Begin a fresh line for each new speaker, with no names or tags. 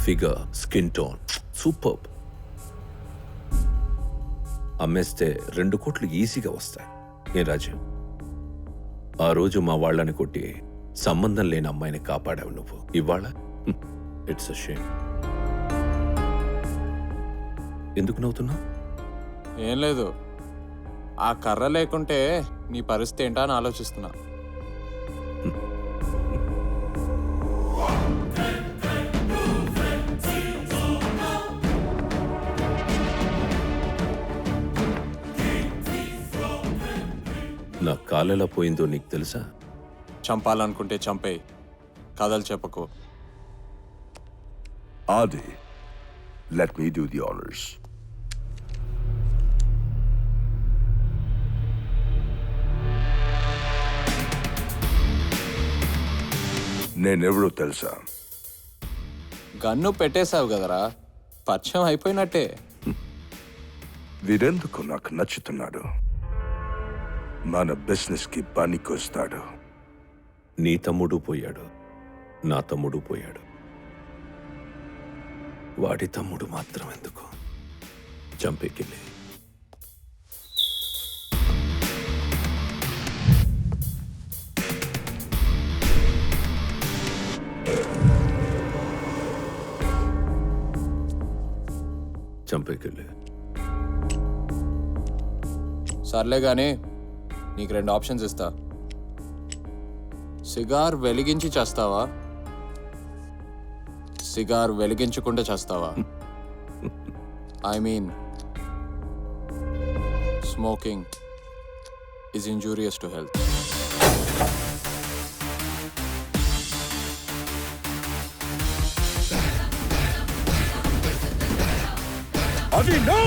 Figure, skin tone super. అమ్మేస్తే 2 కోట్లు ఈజీగా వస్తాయి. ఏ రాజు, ఆ రోజు మా వాళ్ళని కొట్టి సంబంధం లేని అమ్మాయిని కాపాడావు నువ్వు. ఇవాళ ఇట్స్ అ షేమ్. ఎందుకు నవ్వుతున్నా?
ఏం లేదు, ఆ కర్ర లేకుంటే నీ పరిస్థితి ఏంటా అని ఆలోచిస్తున్నా.
నా కాలెలా పోయిందో నీకు తెలుసా?
చంపాలనుకుంటే చంపేయి, కథలు చెప్పకు.
Adi, let me do the honors. నేనెవరో తెలుసా?
గన్ను పెట్టేశావు కదరా, పరిచయం అయిపోయినట్టే.
వీరెందుకు నాకు నచ్చుతున్నాడు? మన బిజినెస్ కి పనికొస్తాడు.
నీ తమ్ముడు పోయాడు, నా తమ్ముడు పోయాడు. వాడి తమ్ముడు మాత్రం ఎందుకు? చంపేకెళ్ళి చంపేకెళ్ళి.
సర్లే గానీ నీకు 2 ఆప్షన్స్ ఇస్తా. సిగార్ వెలిగించి చేస్తావా, సిగార్ వెలిగించకుండా చేస్తావా? I mean smoking is injurious to health.
Adi, no!